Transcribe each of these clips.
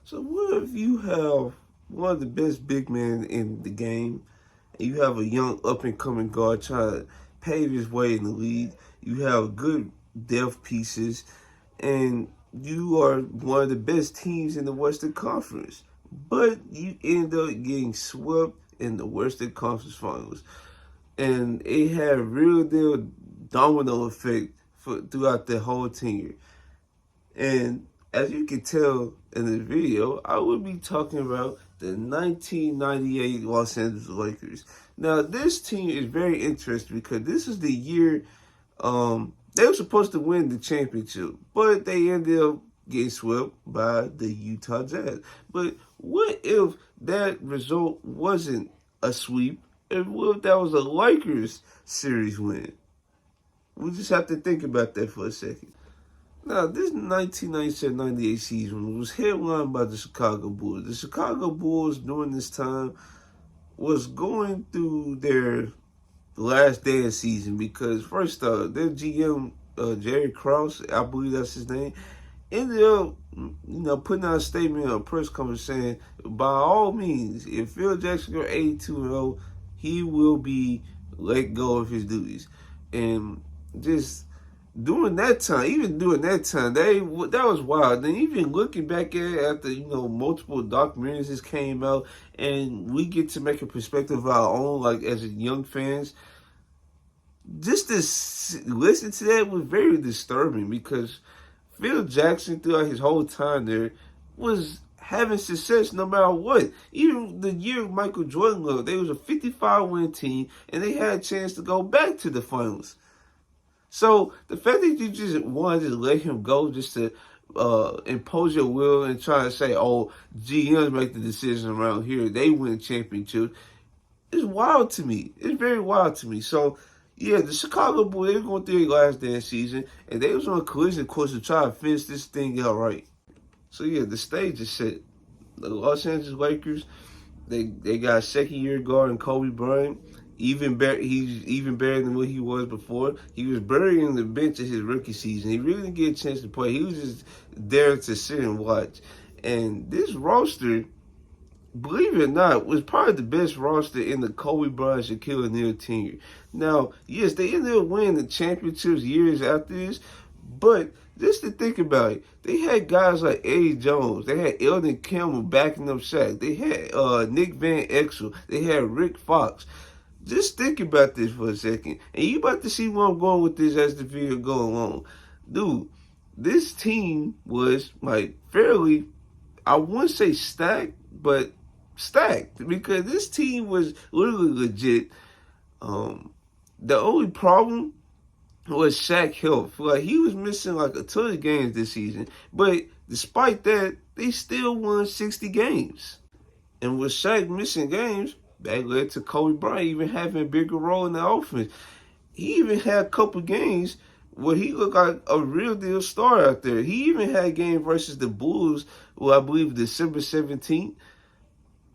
So what if you have one of the best big men in the game, and you have a young up and coming guard trying to pave his way in the league? You have good depth pieces, and you are one of the best teams in the Western Conference. But you end up getting swept in the Western Conference Finals, and it had a real deal domino effect throughout the whole tenure. And as you can tell in the video, I will be talking about the 1998 Los Angeles Lakers. Now, this team is very interesting because this is the year they were supposed to win the championship, but they ended up getting swept by the Utah Jazz. But what if that result wasn't a sweep? And what if that was a Lakers series win? We just have to think about that for a second. Now, this 1997-98 season was headlined by the Chicago Bulls. The Chicago Bulls during this time was going through their last dance season because, first off, their GM, Jerry Krause, I believe that's his name, ended up, putting out a statement on a press conference saying, by all means, if Phil Jackson goes 82-0, he will be let go of his duties. And just during that time, that was wild. And even looking back at it after, multiple documentaries just came out, and we get to make a perspective of our own, like as young fans, just to listen to that was very disturbing because Phil Jackson, throughout his whole time there, was having success no matter what. Even the year Michael Jordan left, they was a 55-win team, and they had a chance to go back to the finals. So the fact that you just wanted to let him go just to impose your will and try to say, oh, GMs make the decision around here, they win championships, is wild to me. It's very wild to me. So, yeah, the Chicago Bulls, they were going through their last dance season, and they was on a collision course to try to finish this thing out right. So, yeah, the stage is set. The Los Angeles Lakers, they got a second-year guard in Kobe Bryant. He's even better than what he was before. He was burying the bench in his rookie season. He really didn't get a chance to play. He was just there to sit and watch. And this roster, believe it or not, was probably the best roster in the Kobe Bryant, Shaquille O'Neal tenure. Now, yes, they ended up winning the championships years after this, but just to think about it, they had guys like Eddie Jones. They had Eldon Campbell backing up Shaq. They had Nick Van Exel. They had Rick Fox. Just think about this for a second. And you about to see where I'm going with this as the video goes along. Dude, this team was like fairly, I wouldn't say stacked, but stacked. Because this team was literally legit. The only problem was Shaq health. Like, he was missing like a ton of games this season. But despite that, they still won 60 games. And with Shaq missing games, that led to Kobe Bryant even having a bigger role in the offense. He even had a couple games where he looked like a real deal star out there. He even had a game versus the Bulls, I believe December 17th,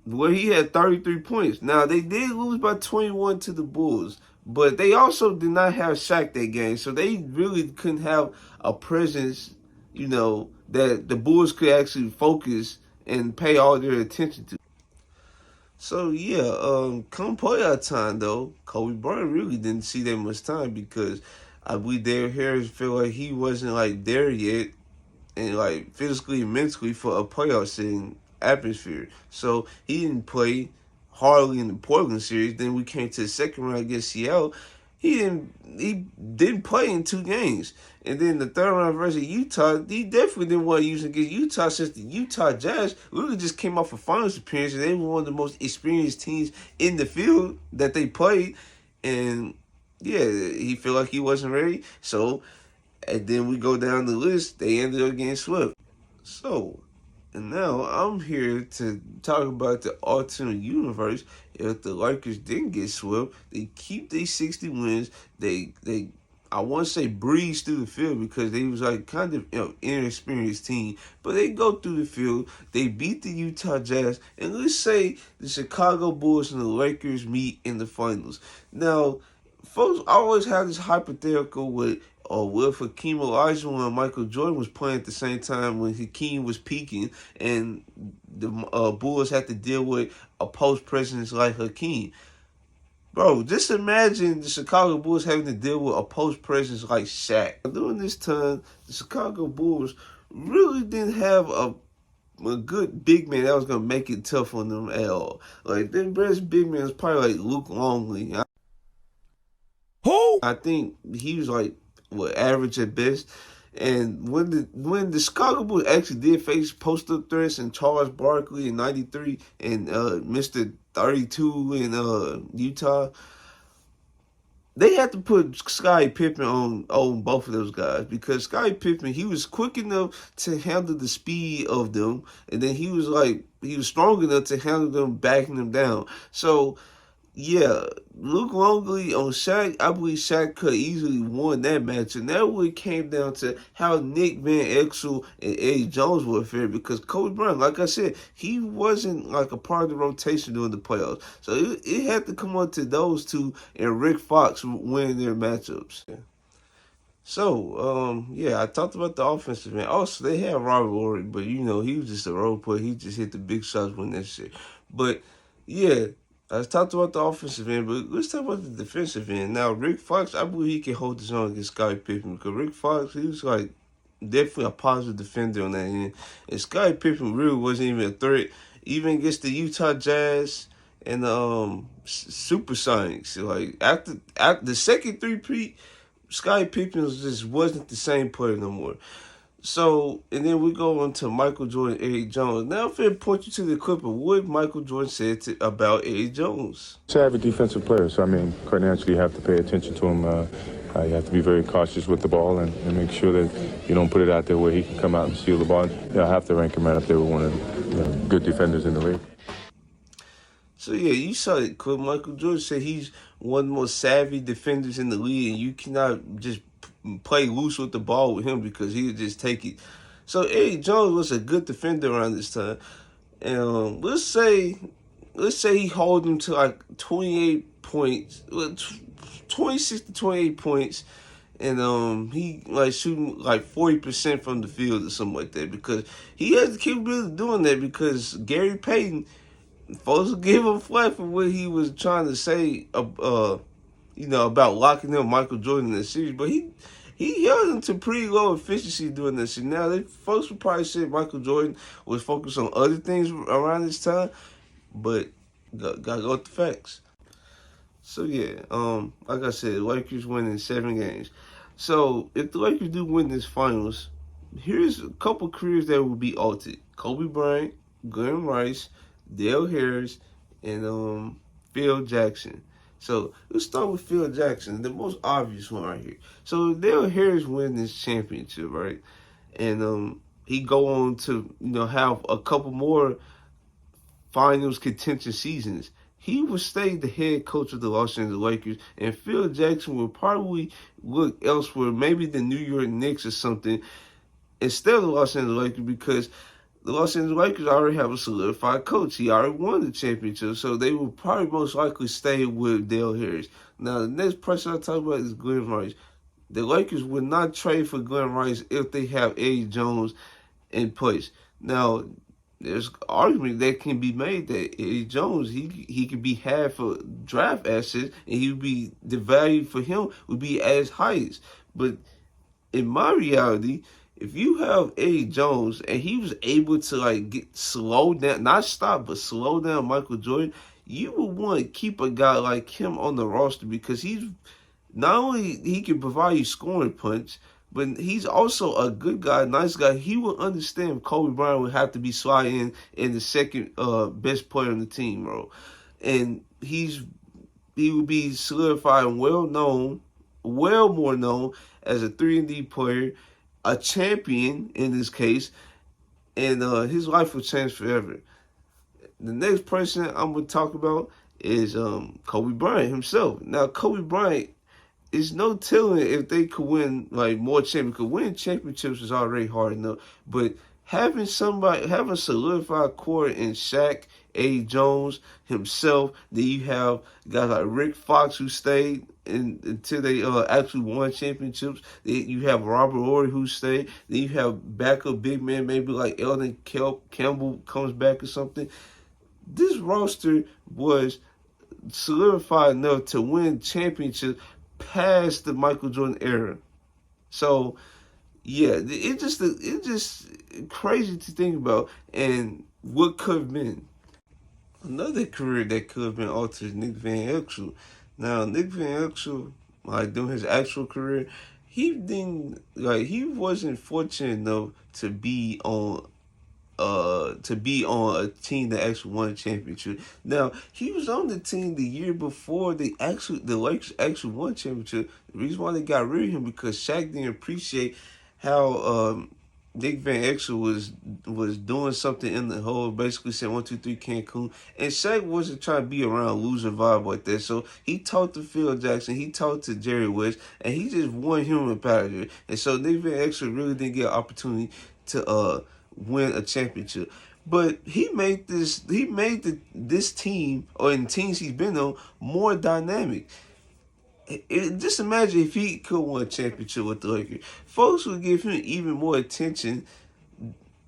where he had 33 points. Now, they did lose by 21 to the Bulls, but they also did not have Shaq that game, so they really couldn't have a presence, that the Bulls could actually focus and pay all their attention to. So yeah, come playoff time though, Kobe Bryant really didn't see that much time because I believe Derrick Harris felt like he wasn't like there yet, and like physically and mentally for a playoff setting atmosphere. So he didn't play hardly in the Portland series. Then we came to the second round against Seattle. He didn't play in 2 games. And then the third round versus Utah, he definitely didn't want to use it against Utah since the Utah Jazz really just came off a finals appearance and they were one of the most experienced teams in the field that they played. And yeah, he felt like he wasn't ready. So, and then we go down the list, they ended up getting swept. So, and now I'm here to talk about the alternate universe. If the Lakers didn't get swept, they keep their 60 wins. They I want to say breeze through the field because they was like kind of inexperienced team. But they go through the field. They beat the Utah Jazz. And let's say the Chicago Bulls and the Lakers meet in the finals. Now, folks always have this hypothetical with, or what if Hakeem Olajuwon and Michael Jordan was playing at the same time when Hakeem was peaking, and the Bulls had to deal with a post presence like Hakeem? Bro, just imagine the Chicago Bulls having to deal with a post presence like Shaq. During this time, the Chicago Bulls really didn't have a good big man that was gonna make it tough on them at all. Like their best big man was probably like Luke Longley. Who? I think he was like average at best. And when the Chicago Bulls actually did face post-up threats and Charles Barkley in '93 and Mr. 32 in Utah, they had to put Scottie Pippen on both of those guys, because Scottie Pippen, he was quick enough to handle the speed of them, and then he was strong enough to handle them, backing them down. So yeah, Luke Longley on Shaq, I believe Shaq could easily won that match. And that really came down to how Nick Van Exel and Eddie Jones were fared, because Kobe Bryant, like I said, he wasn't like a part of the rotation during the playoffs. So it had to come on to those two and Rick Fox winning their matchups. So, yeah, I talked about the offensive end. Also, they had Robert Horry, but, he was just a role player. He just hit the big shots when that shit. But, yeah, I talked about the offensive end, but let's talk about the defensive end. Now, Rick Fox, I believe he can hold his own against Scottie Pippen, because Rick Fox, he was, definitely a positive defender on that end. And Scottie Pippen really wasn't even a threat, even against the Utah Jazz and the Supersonics. Like, after the second three-peat, Scottie Pippen just wasn't the same player no more. So, and then we go on to Michael Jordan, Eddie Jones. Now I'm going to point you to the clip of what Michael Jordan said about Eddie Jones. Savvy defensive player, so quite naturally you have to pay attention to him. You have to be very cautious with the ball and make sure that you don't put it out there where he can come out and steal the ball. I have to rank him right up there with one of the good defenders in the league. So, yeah, you saw it, clip. Michael Jordan said he's one of the most savvy defenders in the league, and you cannot just play loose with the ball with him, because he'll just take it. So, Eddie Jones was a good defender around this time. And let's say he hold him to 28 points, 26 to 28 points, and he shooting 40% from the field or something like that, because he has the capability of doing that, because Gary Payton, folks will give him flack for what he was trying to say, about locking up Michael Jordan in the series, but he held him to pretty low efficiency during that series. Now, folks would probably say Michael Jordan was focused on other things around this time, but gotta go with the facts. So yeah, like I said, Lakers winning 7 games. So if the Lakers do win this finals, here's a couple careers that will be altered: Kobe Bryant, Glenn Rice, Dale Harris, and Phil Jackson. So let's start with Phil Jackson, the most obvious one right here. So Dale Harris win this championship, right? And he go on to have a couple more finals contention seasons. He would stay the head coach of the Los Angeles Lakers, and Phil Jackson would probably look elsewhere, maybe the New York Knicks or something, instead of the Los Angeles Lakers, because the Los Angeles Lakers already have a solidified coach. He already won the championship, so they will probably most likely stay with Dale Harris. Now, the next person I'll talk about is Glenn Rice. The Lakers would not trade for Glenn Rice if they have Eddie Jones in place. Now, there's an argument that can be made that Eddie Jones, he could be half a draft asset, and he would be, the value for him would be as highest. But in my reality, if you have Eddie Jones and he was able to slow down, not stop, but slow down Michael Jordan, you would want to keep a guy like him on the roster, because he's not only he can provide you scoring punch, but he's also a good guy, nice guy. He will understand if Kobe Bryant would have to be sliding in the second best player on the team, bro. And he would be solidified and well more known as a 3-and-D player, a champion in this case, and his life will change forever. The next person I'm going to talk about is Kobe Bryant himself. Now, Kobe Bryant, is no telling if they could win more championships. Because winning championships is already hard enough, but having a solidified core in Shaq, Eddie Jones himself, then you have guys like Rick Fox who stayed, until they actually won championships. You have Robert Horry who stayed. Then you have backup big man, maybe like Eldon Campbell comes back or something. This roster was solidified enough to win championships past the Michael Jordan era. So yeah, it just crazy to think about, and what could have been. Another career that could have been altered is Nick Van Exel. Now, Nick Van Exel, like during his actual career, he wasn't fortunate enough to be on a team that actually won a championship. Now, he was on the team the year before the Lakers actually won a championship. The reason why they got rid of him because Shaq didn't appreciate how Nick Van Exel was doing something in the hole, basically saying 1, 2, 3 Cancun. And Shaq wasn't trying to be around loser vibe like that. So he talked to Phil Jackson, he talked to Jerry West, and he just wanted him up out of there. And so Nick Van Exel really didn't get an opportunity to win a championship. But he made this team, or in teams he's been on, more dynamic. Just imagine if he could win a championship with the Lakers. Folks would give him even more attention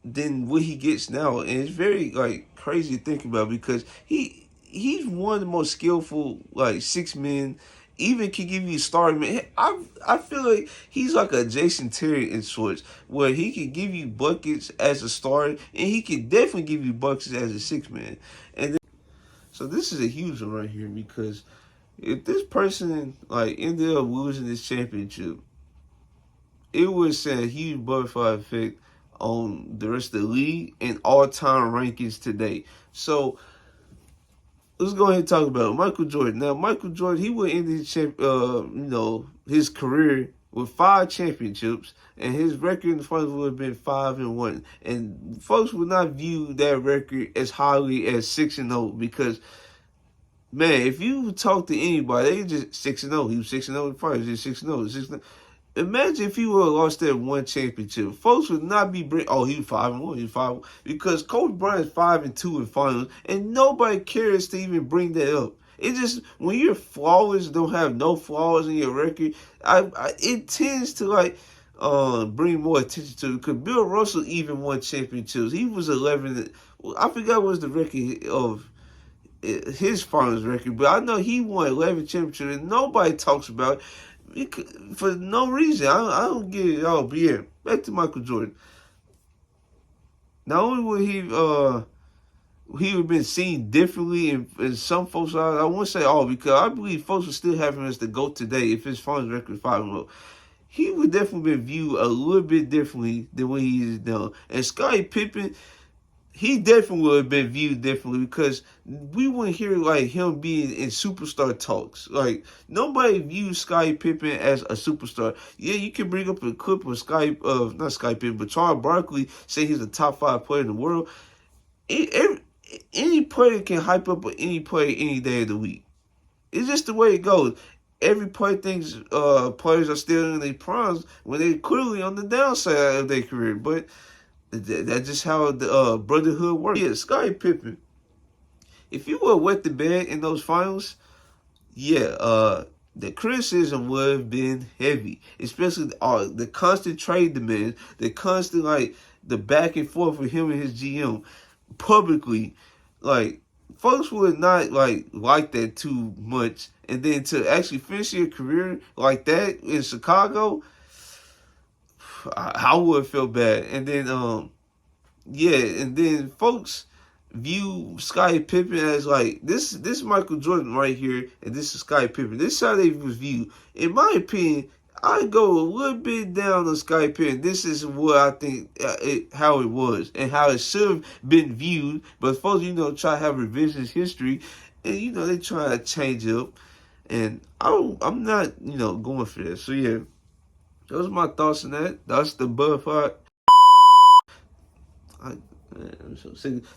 than what he gets now. And it's very crazy to think about because he's one of the most skillful six men. Even can give you starting man. I feel like he's like a Jason Terry in sorts, where he can give you buckets as a starter, and he can definitely give you buckets as a six man. So this is a huge one right here because if this person ended up losing this championship, it would send a huge butterfly effect on the rest of the league and all-time rankings today. So let's go ahead and talk about Michael Jordan. Now, Michael Jordan, he would end his career with 5 championships, and his record in the finals would have been 5-1. And folks would not view that record as highly as 6-0 because, man, if you talk to anybody, they just 6-0. He was 6-0 in the finals. Just 6-0. 6-0. Imagine if he would have lost that one championship. Folks would not be he was 5-1. He was 5 because Kobe Bryant is 5-2 in finals, and nobody cares to even bring that up. It just when you're flawless, don't have no flaws in your record, it tends to bring more attention to it. Because Bill Russell even won championships. He was 11. I forgot what was the record of his finals record, but I know he won 11 championships, and nobody talks about it for no reason. I don't get it all. But yeah, back to Michael Jordan. Not only would he would have been seen differently in some folks' eyes, I won't say all, because I believe folks would still have him as the GOAT today if his finals record was 5-0. He would definitely be viewed a little bit differently than what he is now. And Scottie Pippen, he definitely would have been viewed differently because we wouldn't hear him being in superstar talks. Nobody views Scottie Pippen as a superstar. Yeah, you can bring up a clip of not Scottie Pippen, but Charles Barkley saying he's a top 5 player in the world. Any player can hype up any player any day of the week. It's just the way it goes. Every player thinks players are still in their primes when they're clearly on the downside of their career. But that's just how the brotherhood works. Yeah, Scottie Pippen, if you would wet the bed in those finals, the criticism would have been heavy, especially the constant trade demands, the constant the back and forth with him and his GM publicly. Folks would not like that too much, and then to actually finish your career like that in Chicago, I would feel bad. And then and then folks view Scottie Pippen as this Michael Jordan right here, and this is Scottie Pippen. This is how they was viewed. In my opinion, I go a little bit down on Scottie Pippen. This is what I think how it was and how it should have been viewed. But folks, try to have revisionist history, and they try to change it up. And I'm not going for that. So yeah, those are my thoughts on that. That's the butterfly.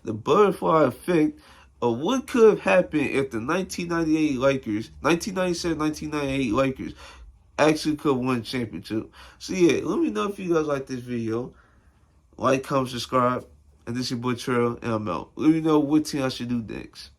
The butterfly effect of what could have happened if the 1997-1998 Lakers actually could have won a championship. So yeah, let me know if you guys like this video. Like, comment, subscribe. And this is your boy Trail, and I'm out. Let me know what team I should do next.